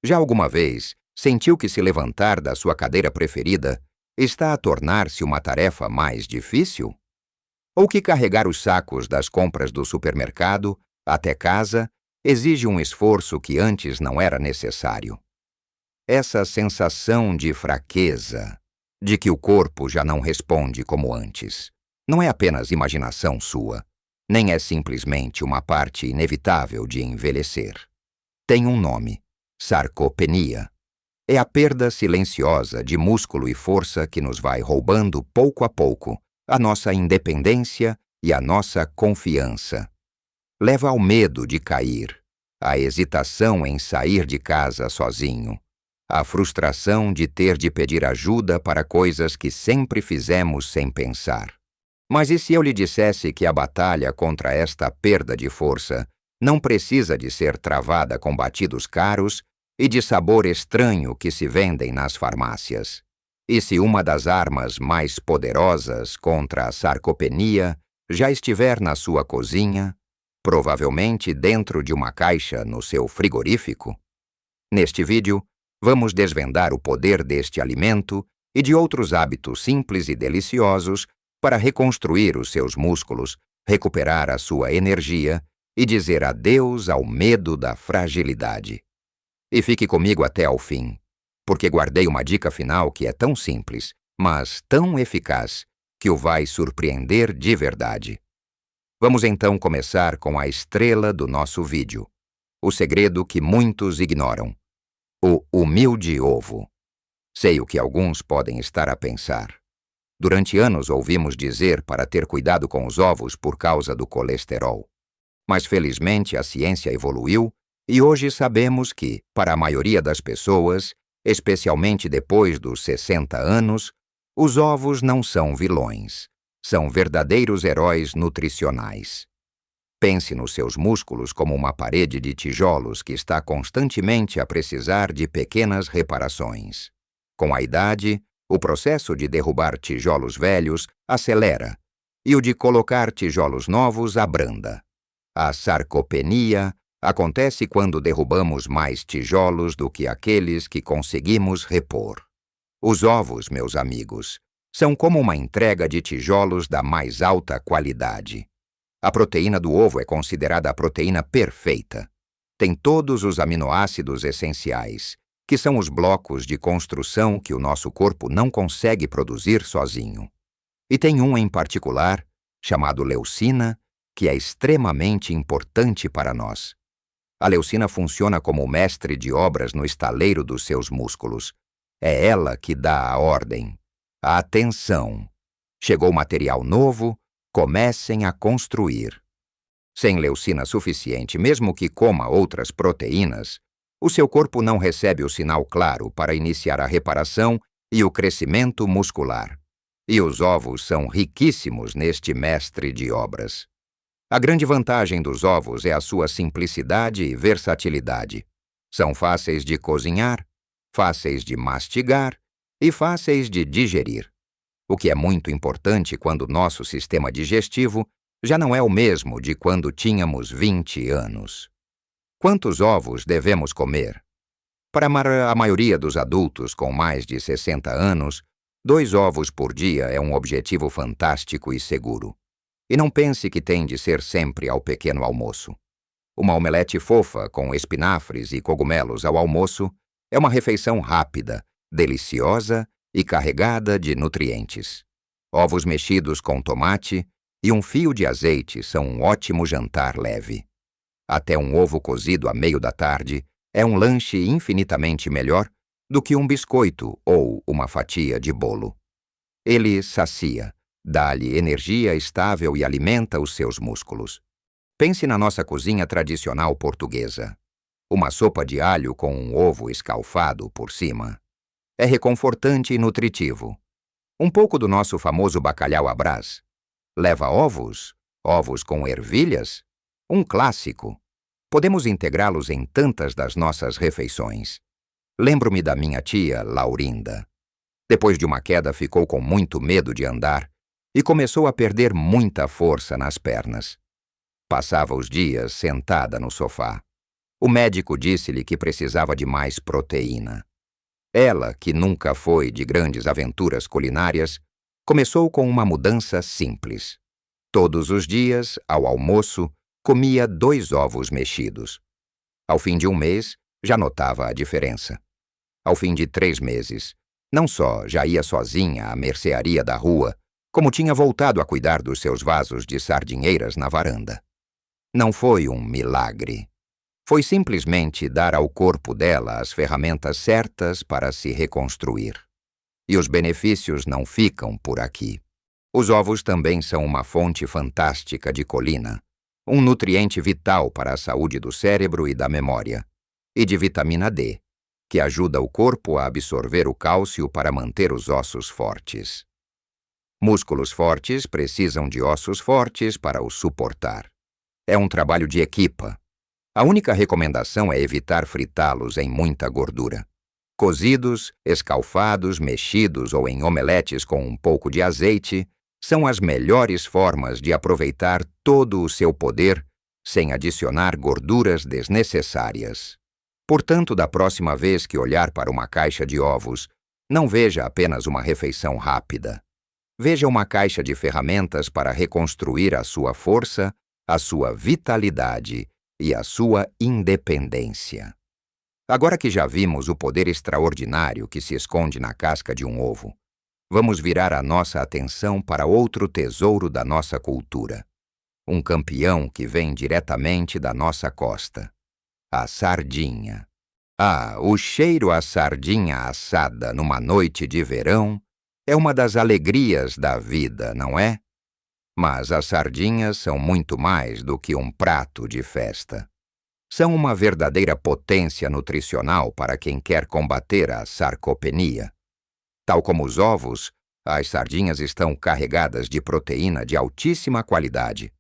Já alguma vez sentiu que se levantar da sua cadeira preferida está a tornar-se uma tarefa mais difícil? Ou que carregar os sacos das compras do supermercado até casa exige um esforço que antes não era necessário? Essa sensação de fraqueza, de que o corpo já não responde como antes, não é apenas imaginação sua, nem é simplesmente uma parte inevitável de envelhecer. Tem um nome: sarcopenia. É a perda silenciosa de músculo e força que nos vai roubando pouco a pouco a nossa independência e a nossa confiança. Leva ao medo de cair, à hesitação em sair de casa sozinho, à frustração de ter de pedir ajuda para coisas que sempre fizemos sem pensar. Mas e se eu lhe dissesse que a batalha contra esta perda de força não precisa de ser travada com batidos caros e de sabor estranho que se vendem nas farmácias? E se uma das armas mais poderosas contra a sarcopenia já estiver na sua cozinha, provavelmente dentro de uma caixa no seu frigorífico? Neste vídeo, vamos desvendar o poder deste alimento e de outros hábitos simples e deliciosos para reconstruir os seus músculos, recuperar a sua energia e dizer adeus ao medo da fragilidade. E fique comigo até ao fim, porque guardei uma dica final que é tão simples, mas tão eficaz, que o vai surpreender de verdade. Vamos então começar com a estrela do nosso vídeo, o segredo que muitos ignoram: o humilde ovo. Sei o que alguns podem estar a pensar. Durante anos ouvimos dizer para ter cuidado com os ovos por causa do colesterol. Mas felizmente a ciência evoluiu e hoje sabemos que, para a maioria das pessoas, especialmente depois dos 60 anos, os ovos não são vilões. São verdadeiros heróis nutricionais. Pense nos seus músculos como uma parede de tijolos que está constantemente a precisar de pequenas reparações. Com a idade, o processo de derrubar tijolos velhos acelera e o de colocar tijolos novos abranda. A sarcopenia acontece quando derrubamos mais tijolos do que aqueles que conseguimos repor. Os ovos, meus amigos, são como uma entrega de tijolos da mais alta qualidade. A proteína do ovo é considerada a proteína perfeita. Tem todos os aminoácidos essenciais, que são os blocos de construção que o nosso corpo não consegue produzir sozinho. E tem um em particular, chamado leucina, que é extremamente importante para nós. A leucina funciona como mestre de obras no estaleiro dos seus músculos. É ela que dá a ordem. Atenção! Chegou material novo, comecem a construir. Sem leucina suficiente, mesmo que coma outras proteínas, o seu corpo não recebe o sinal claro para iniciar a reparação e o crescimento muscular. E os ovos são riquíssimos neste mestre de obras. A grande vantagem dos ovos é a sua simplicidade e versatilidade. São fáceis de cozinhar, fáceis de mastigar e fáceis de digerir. O que é muito importante quando nosso sistema digestivo já não é o mesmo de quando tínhamos 20 anos. Quantos ovos devemos comer? Para a maioria dos adultos com mais de 60 anos, 2 ovos por dia é um objetivo fantástico e seguro. E não pense que tem de ser sempre ao pequeno almoço. Uma omelete fofa com espinafres e cogumelos ao almoço é uma refeição rápida, deliciosa e carregada de nutrientes. Ovos mexidos com tomate e um fio de azeite são um ótimo jantar leve. Até um ovo cozido à meio da tarde é um lanche infinitamente melhor do que um biscoito ou uma fatia de bolo. Ele sacia, dá-lhe energia estável e alimenta os seus músculos. Pense na nossa cozinha tradicional portuguesa. Uma sopa de alho com um ovo escalfado por cima. É reconfortante e nutritivo. Um pouco do nosso famoso bacalhau à Brás. Leva ovos? Ovos com ervilhas? Um clássico. Podemos integrá-los em tantas das nossas refeições. Lembro-me da minha tia, Laurinda. Depois de uma queda, ficou com muito medo de andar e começou a perder muita força nas pernas. Passava os dias sentada no sofá. O médico disse-lhe que precisava de mais proteína. Ela, que nunca foi de grandes aventuras culinárias, começou com uma mudança simples. Todos os dias, ao almoço, comia 2 ovos mexidos. Ao fim de um mês, já notava a diferença. Ao fim de 3 meses, não só já ia sozinha à mercearia da rua, como tinha voltado a cuidar dos seus vasos de sardinheiras na varanda. Não foi um milagre. Foi simplesmente dar ao corpo dela as ferramentas certas para se reconstruir. E os benefícios não ficam por aqui. Os ovos também são uma fonte fantástica de colina, um nutriente vital para a saúde do cérebro e da memória, e de vitamina D, que ajuda o corpo a absorver o cálcio para manter os ossos fortes. Músculos fortes precisam de ossos fortes para os suportar. É um trabalho de equipa. A única recomendação é evitar fritá-los em muita gordura. Cozidos, escalfados, mexidos ou em omeletes com um pouco de azeite são as melhores formas de aproveitar todo o seu poder sem adicionar gorduras desnecessárias. Portanto, da próxima vez que olhar para uma caixa de ovos, não veja apenas uma refeição rápida. Veja uma caixa de ferramentas para reconstruir a sua força, a sua vitalidade e a sua independência. Agora que já vimos o poder extraordinário que se esconde na casca de um ovo, vamos virar a nossa atenção para outro tesouro da nossa cultura. Um campeão que vem diretamente da nossa costa. A sardinha. Ah, o cheiro à sardinha assada numa noite de verão é uma das alegrias da vida, não é? Mas as sardinhas são muito mais do que um prato de festa. São uma verdadeira potência nutricional para quem quer combater a sarcopenia. Tal como os ovos, as sardinhas estão carregadas de proteína de altíssima qualidade,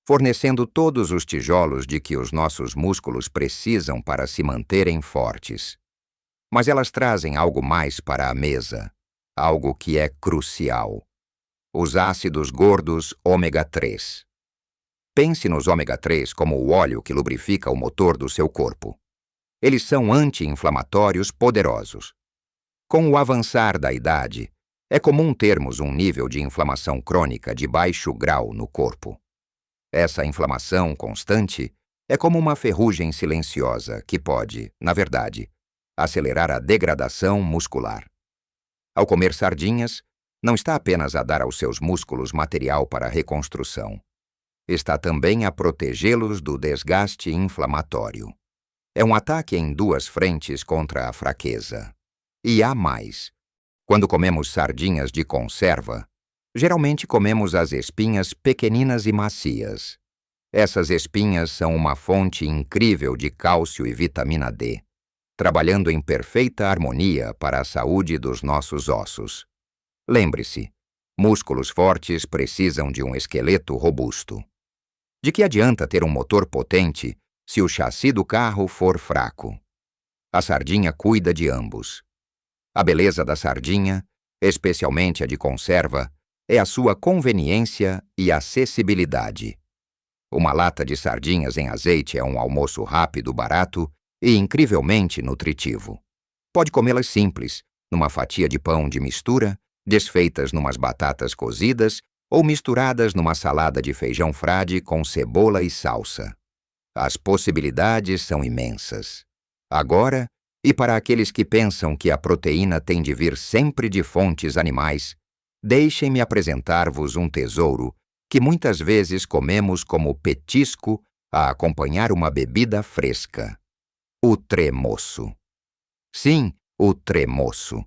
fornecendo todos os tijolos de que os nossos músculos precisam para se manterem fortes. Mas elas trazem algo mais para a mesa, algo que é crucial: os ácidos gordos ômega 3. Pense nos ômega 3 como o óleo que lubrifica o motor do seu corpo. Eles são anti-inflamatórios poderosos. Com o avançar da idade, é comum termos um nível de inflamação crônica de baixo grau no corpo. Essa inflamação constante é como uma ferrugem silenciosa que pode, na verdade, acelerar a degradação muscular. Ao comer sardinhas, não está apenas a dar aos seus músculos material para a reconstrução. Está também a protegê-los do desgaste inflamatório. É um ataque em 2 frentes contra a fraqueza. E há mais. Quando comemos sardinhas de conserva, geralmente comemos as espinhas pequeninas e macias. Essas espinhas são uma fonte incrível de cálcio e vitamina D, trabalhando em perfeita harmonia para a saúde dos nossos ossos. Lembre-se, músculos fortes precisam de um esqueleto robusto. De que adianta ter um motor potente se o chassi do carro for fraco? A sardinha cuida de ambos. A beleza da sardinha, especialmente a de conserva, é a sua conveniência e acessibilidade. Uma lata de sardinhas em azeite é um almoço rápido, barato e incrivelmente nutritivo. Pode comê-las simples, numa fatia de pão de mistura, desfeitas numas batatas cozidas ou misturadas numa salada de feijão frade com cebola e salsa. As possibilidades são imensas. Agora, e para aqueles que pensam que a proteína tem de vir sempre de fontes animais, deixem-me apresentar-vos um tesouro que muitas vezes comemos como petisco a acompanhar uma bebida fresca: o tremoço. Sim, o tremoço.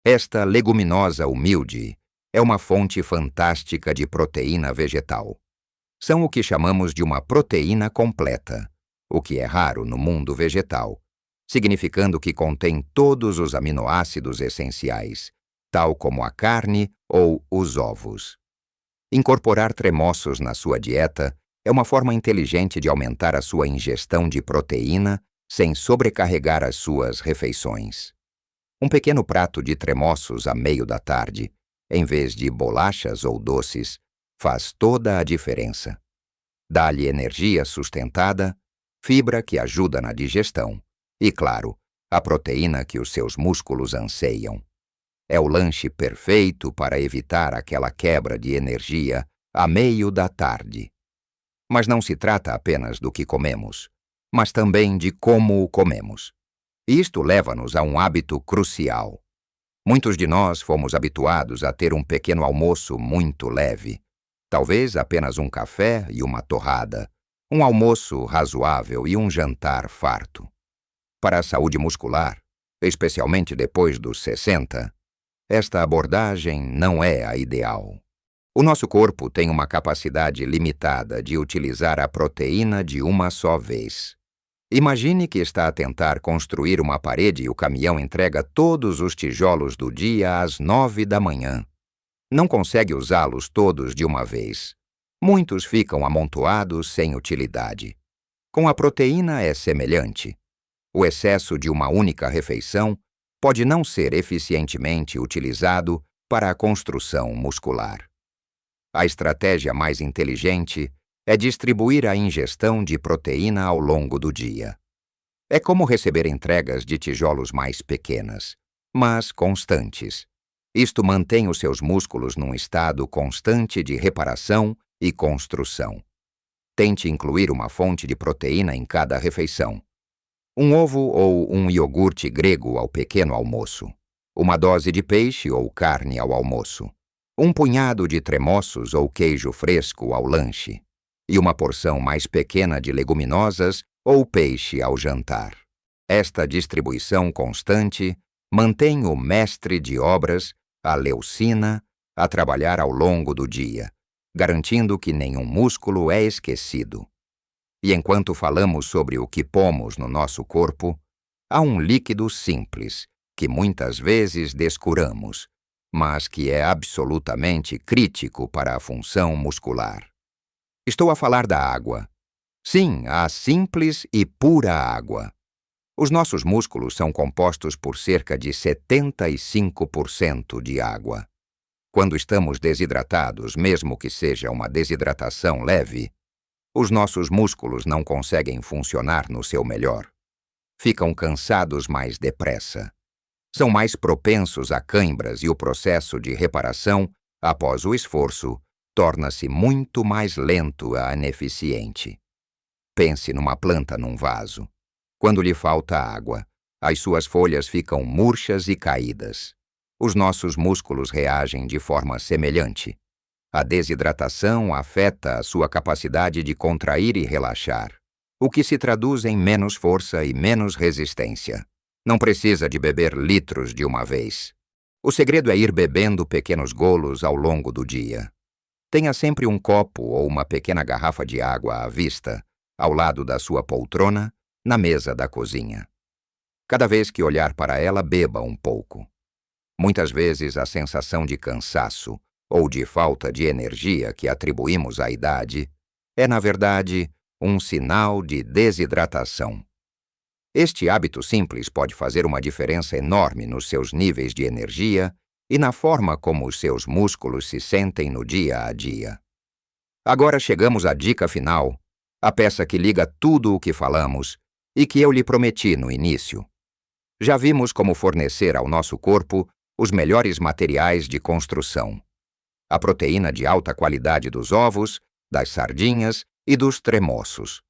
Esta leguminosa humilde é uma fonte fantástica de proteína vegetal. São o que chamamos de uma proteína completa, o que é raro no mundo vegetal, significando que contém todos os aminoácidos essenciais, tal como a carne ou os ovos. Incorporar tremoços na sua dieta é uma forma inteligente de aumentar a sua ingestão de proteína sem sobrecarregar as suas refeições. Um pequeno prato de tremoços a meio da tarde, em vez de bolachas ou doces, faz toda a diferença. Dá-lhe energia sustentada, fibra que ajuda na digestão e, claro, a proteína que os seus músculos anseiam. É o lanche perfeito para evitar aquela quebra de energia a meio da tarde. Mas não se trata apenas do que comemos, mas também de como o comemos. E isto leva-nos a um hábito crucial. Muitos de nós fomos habituados a ter um pequeno almoço muito leve, talvez apenas um café e uma torrada, um almoço razoável e um jantar farto. Para a saúde muscular, especialmente depois dos 60, esta abordagem não é a ideal. O nosso corpo tem uma capacidade limitada de utilizar a proteína de uma só vez. Imagine que está a tentar construir uma parede e o caminhão entrega todos os tijolos do dia às 9 da manhã. Não consegue usá-los todos de uma vez. Muitos ficam amontoados sem utilidade. Com a proteína é semelhante. O excesso de uma única refeição pode não ser eficientemente utilizado para a construção muscular. A estratégia mais inteligente é distribuir a ingestão de proteína ao longo do dia. É como receber entregas de tijolos mais pequenas, mas constantes. Isto mantém os seus músculos num estado constante de reparação e construção. Tente incluir uma fonte de proteína em cada refeição. Um ovo ou um iogurte grego ao pequeno almoço. Uma dose de peixe ou carne ao almoço. Um punhado de tremoços ou queijo fresco ao lanche. E uma porção mais pequena de leguminosas ou peixe ao jantar. Esta distribuição constante mantém o mestre de obras, a leucina, a trabalhar ao longo do dia, garantindo que nenhum músculo é esquecido. E enquanto falamos sobre o que pomos no nosso corpo, há um líquido simples, que muitas vezes descuramos, mas que é absolutamente crítico para a função muscular. Estou a falar da água. Sim, a simples e pura água. Os nossos músculos são compostos por cerca de 75% de água. Quando estamos desidratados, mesmo que seja uma desidratação leve, os nossos músculos não conseguem funcionar no seu melhor. Ficam cansados mais depressa. São mais propensos a cãibras e o processo de reparação, após o esforço, torna-se muito mais lento e ineficiente. Pense numa planta num vaso. Quando lhe falta água, as suas folhas ficam murchas e caídas. Os nossos músculos reagem de forma semelhante. A desidratação afeta a sua capacidade de contrair e relaxar, o que se traduz em menos força e menos resistência. Não precisa de beber litros de uma vez. O segredo é ir bebendo pequenos golos ao longo do dia. Tenha sempre um copo ou uma pequena garrafa de água à vista, ao lado da sua poltrona, na mesa da cozinha. Cada vez que olhar para ela, beba um pouco. Muitas vezes a sensação de cansaço ou de falta de energia que atribuímos à idade é, na verdade, um sinal de desidratação. Este hábito simples pode fazer uma diferença enorme nos seus níveis de energia e na forma como os seus músculos se sentem no dia a dia. Agora chegamos à dica final, a peça que liga tudo o que falamos e que eu lhe prometi no início. Já vimos como fornecer ao nosso corpo os melhores materiais de construção. A proteína de alta qualidade dos ovos, das sardinhas e dos tremoços.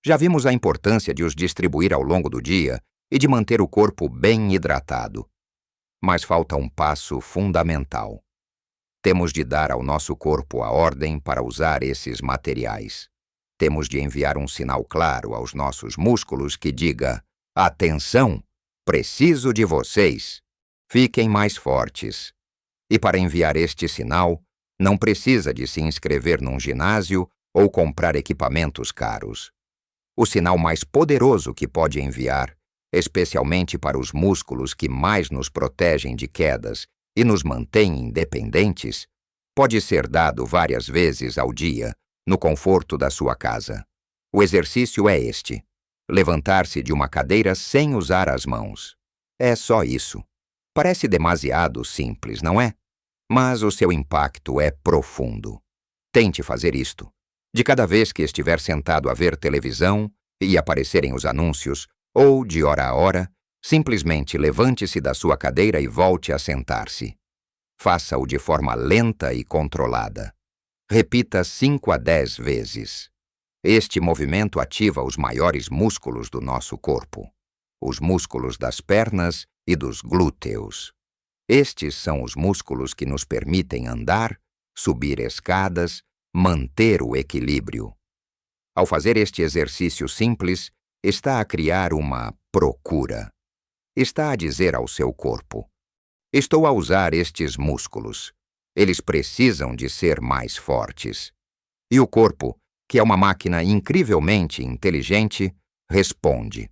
Já vimos a importância de os distribuir ao longo do dia e de manter o corpo bem hidratado. Mas falta um passo fundamental. Temos de dar ao nosso corpo a ordem para usar esses materiais. Temos de enviar um sinal claro aos nossos músculos que diga: atenção, preciso de vocês. Fiquem mais fortes. E para enviar este sinal, não precisa de se inscrever num ginásio ou comprar equipamentos caros. O sinal mais poderoso que pode enviar, especialmente para os músculos que mais nos protegem de quedas e nos mantêm independentes, pode ser dado várias vezes ao dia, no conforto da sua casa. O exercício é este: levantar-se de uma cadeira sem usar as mãos. É só isso. Parece demasiado simples, não é? Mas o seu impacto é profundo. Tente fazer isto. De cada vez que estiver sentado a ver televisão, e aparecerem os anúncios, ou, de hora a hora, simplesmente levante-se da sua cadeira e volte a sentar-se. Faça-o de forma lenta e controlada. Repita 5 a 10 vezes. Este movimento ativa os maiores músculos do nosso corpo, os músculos das pernas e dos glúteos. Estes são os músculos que nos permitem andar, subir escadas, manter o equilíbrio. Ao fazer este exercício simples, está a criar uma procura. Está a dizer ao seu corpo: estou a usar estes músculos. Eles precisam de ser mais fortes. E o corpo, que é uma máquina incrivelmente inteligente, responde.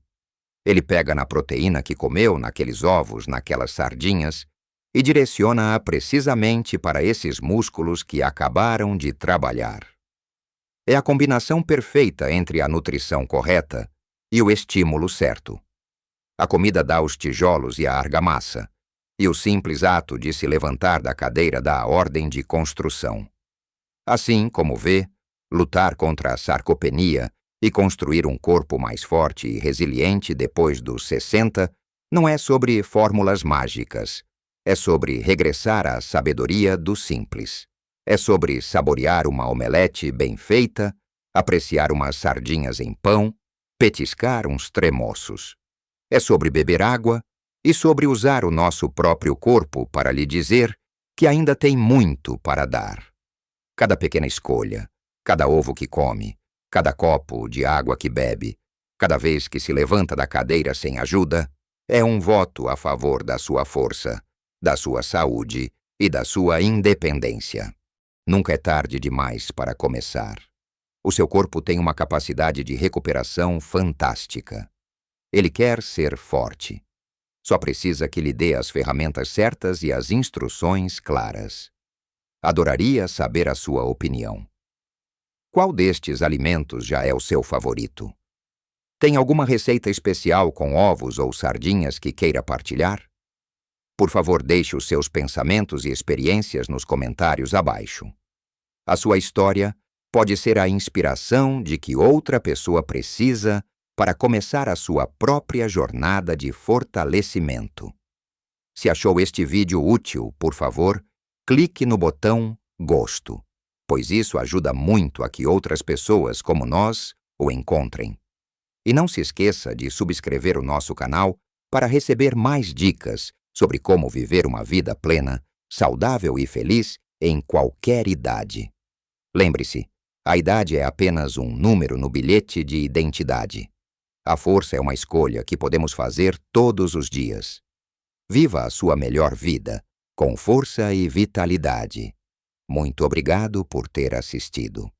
Ele pega na proteína que comeu, naqueles ovos, naquelas sardinhas, e direciona-a precisamente para esses músculos que acabaram de trabalhar. É a combinação perfeita entre a nutrição correta e o estímulo certo. A comida dá os tijolos e a argamassa, e o simples ato de se levantar da cadeira dá a ordem de construção. Assim, como vê, lutar contra a sarcopenia e construir um corpo mais forte e resiliente depois dos 60 não é sobre fórmulas mágicas. É sobre regressar à sabedoria do simples. É sobre saborear uma omelete bem feita, apreciar umas sardinhas em pão, petiscar uns tremoços. É sobre beber água e sobre usar o nosso próprio corpo para lhe dizer que ainda tem muito para dar. Cada pequena escolha, cada ovo que come, cada copo de água que bebe, cada vez que se levanta da cadeira sem ajuda, é um voto a favor da sua força, da sua saúde e da sua independência. Nunca é tarde demais para começar. O seu corpo tem uma capacidade de recuperação fantástica. Ele quer ser forte. Só precisa que lhe dê as ferramentas certas e as instruções claras. Adoraria saber a sua opinião. Qual destes alimentos já é o seu favorito? Tem alguma receita especial com ovos ou sardinhas que queira partilhar? Por favor, deixe os seus pensamentos e experiências nos comentários abaixo. A sua história pode ser a inspiração de que outra pessoa precisa para começar a sua própria jornada de fortalecimento. Se achou este vídeo útil, por favor, clique no botão Gosto, pois isso ajuda muito a que outras pessoas como nós o encontrem. E não se esqueça de subscrever o nosso canal para receber mais dicas sobre como viver uma vida plena, saudável e feliz em qualquer idade. Lembre-se, a idade é apenas um número no bilhete de identidade. A força é uma escolha que podemos fazer todos os dias. Viva a sua melhor vida, com força e vitalidade. Muito obrigado por ter assistido.